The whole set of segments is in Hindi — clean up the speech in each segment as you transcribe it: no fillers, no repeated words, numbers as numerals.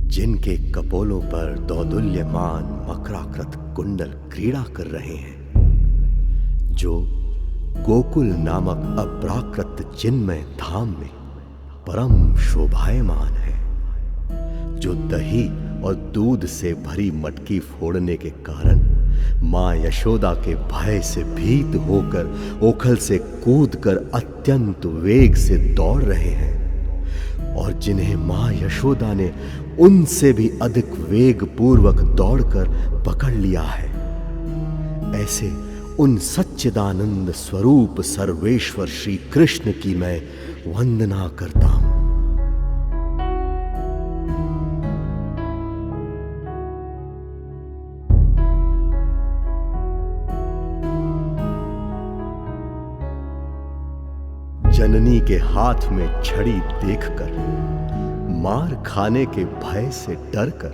जिनके कपोलों पर दौदुल्यमान मकराकृत कुंडल क्रीड़ा कर रहे हैं, जो गोकुल नामक अपराकृत चिन्मय धाम में परम शोभायमान है, जो दही और दूध से भरी मटकी फोड़ने के कारण मां यशोदा के भय से भीत होकर ओखल से कूदकर अत्यंत वेग से दौड़ रहे हैं, और जिन्हें मां यशोदा ने उनसे भी अधिक वेग पूर्वक दौड़कर पकड़ लिया है, ऐसे उन सच्चिदानंद स्वरूप सर्वेश्वर श्री कृष्ण की मैं वंदना करता हूं। जननी के हाथ में छड़ी देखकर, मार खाने के भय से डरकर,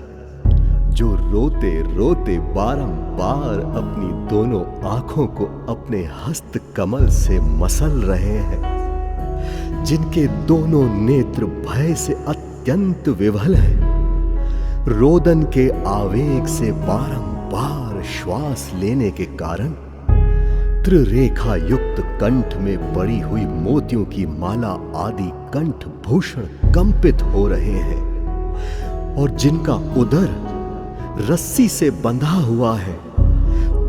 जो रोते रोते बारंबार अपनी दोनों आंखों को अपने हस्त कमल से मसल रहे हैं, जिनके दोनों नेत्र भय से अत्यंत विवल हैं, रोदन के आवेग से बारंबार श्वास लेने के कारण त्रिरेखा युक्त कंठ में पड़ी हुई मोतियों की माला आदि कंठ भूषण कंपित हो रहे हैं, और जिनका उदर रस्सी से बंधा हुआ है,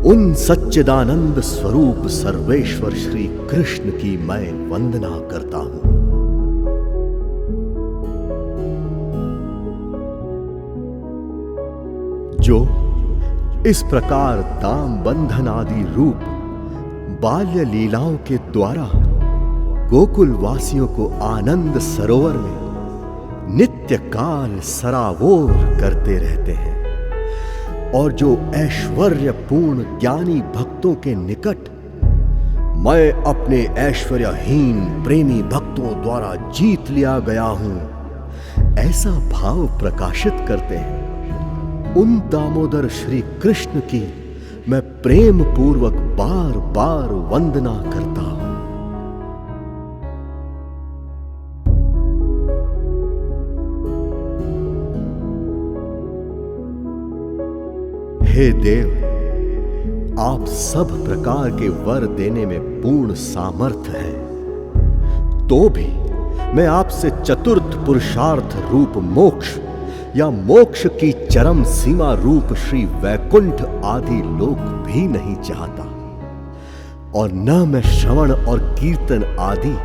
उन सच्चिदानंद स्वरूप सर्वेश्वर श्री कृष्ण की मैं वंदना करता हूं। जो इस प्रकार दाम बंधन आदि रूप बाल्य लीलाओं के द्वारा गोकुल वासियों को आनंद सरोवर में नित्य काल सराबोर करते रहते हैं, और जो ऐश्वर्यपूर्ण ज्ञानी भक्तों के निकट मैं अपने ऐश्वर्यहीन प्रेमी भक्तों द्वारा जीत लिया गया हूं, ऐसा भाव प्रकाशित करते हैं, उन दामोदर श्री कृष्ण की मैं प्रेम पूर्वक बार बार वंदना करता हूं। हे देव, आप सब प्रकार के वर देने में पूर्ण सामर्थ्य हैं, तो भी मैं आपसे चतुर्थ पुरुषार्थ रूप मोक्ष या मोक्ष की चरम सीमा रूप श्री वैकुंठ आदि लोक भी नहीं चाहता, और न मैं श्रवण और कीर्तन आदि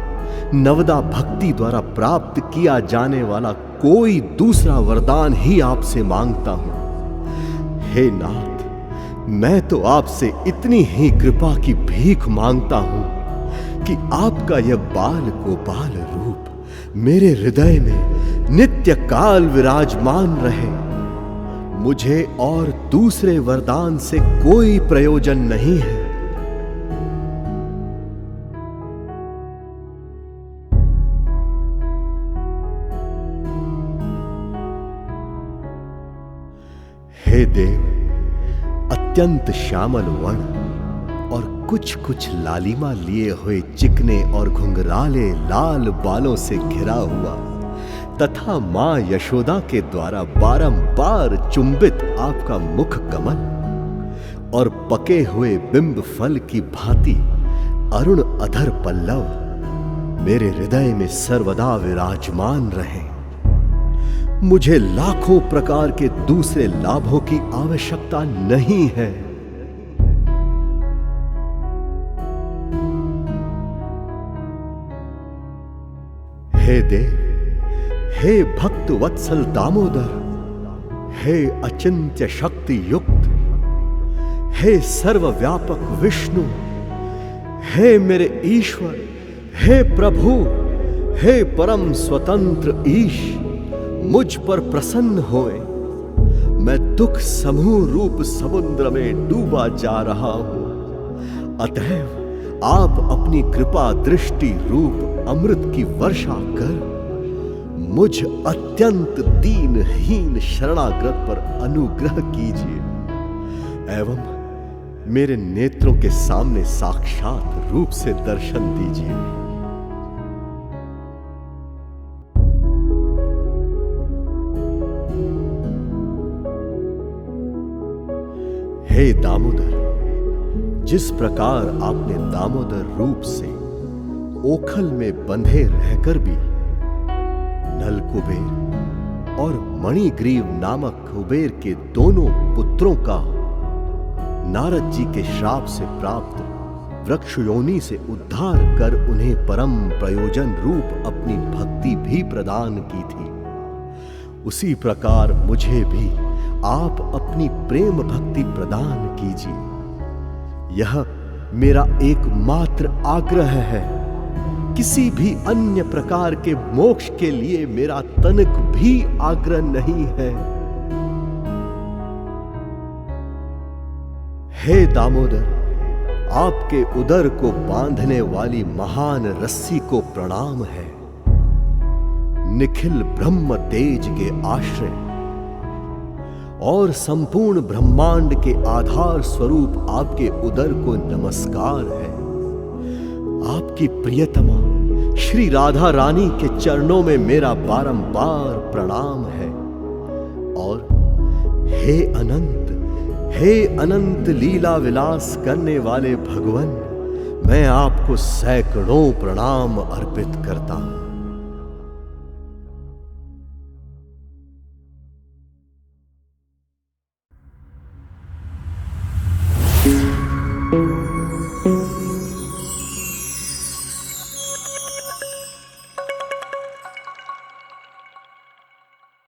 नवदा भक्ति द्वारा प्राप्त किया जाने वाला कोई दूसरा वरदान ही आपसे मांगता हूं। हे नाथ, मैं तो आपसे इतनी ही कृपा की भीख मांगता हूं कि आपका यह बाल गोपाल रूप मेरे हृदय में नित्य काल विराजमान रहे। मुझे और दूसरे वरदान से कोई प्रयोजन नहीं है। हे देव, अत्यंत श्यामल वर्ण और कुछ कुछ लालिमा लिए हुए चिकने और घुंघराले लाल बालों से घिरा हुआ तथा मां यशोदा के द्वारा बारंबार चुंबित आपका मुख कमल और पके हुए बिंब फल की भांति अरुण अधर पल्लव मेरे हृदय में सर्वदा विराजमान रहे। मुझे लाखों प्रकार के दूसरे लाभों की आवश्यकता नहीं है। हे देव, हे भक्त वत्सल दामोदर, हे अचिंत्य शक्ति युक्त, हे सर्वव्यापक विष्णु, हे मेरे ईश्वर, हे प्रभु, हे परम स्वतंत्र ईश, मुझ पर प्रसन्न होए। मैं दुख समूह रूप समुद्र में डूबा जा रहा हूं, अतएव आप अपनी कृपा दृष्टि रूप अमृत की वर्षा कर मुझ अत्यंत दीनहीन शरणागत पर अनुग्रह कीजिए एवं मेरे नेत्रों के सामने साक्षात रूप से दर्शन दीजिए। हे दामोदर, जिस प्रकार आपने दामोदर रूप से ओखल में बंधे रहकर भी नल कुबेर और मणिग्रीव नामक कुबेर के दोनों पुत्रों का नारद जी के श्राप से प्राप्त वृक्ष योनि से उद्धार कर उन्हें परम प्रयोजन रूप अपनी भक्ति भी प्रदान की थी, उसी प्रकार मुझे भी आप अपनी प्रेम भक्ति प्रदान कीजिए। यह मेरा एकमात्र आग्रह है। किसी भी अन्य प्रकार के मोक्ष के लिए मेरा तनिक भी आग्रह नहीं है। हे दामोदर, आपके उदर को बांधने वाली महान रस्सी को प्रणाम है। निखिल ब्रह्म तेज के आश्रय और संपूर्ण ब्रह्मांड के आधार स्वरूप आपके उदर को नमस्कार है। आपकी प्रियतमा श्री राधा रानी के चरणों में मेरा बारंबार प्रणाम है। और हे अनंत लीला विलास करने वाले भगवन, मैं आपको सैकड़ों प्रणाम अर्पित करता हूं।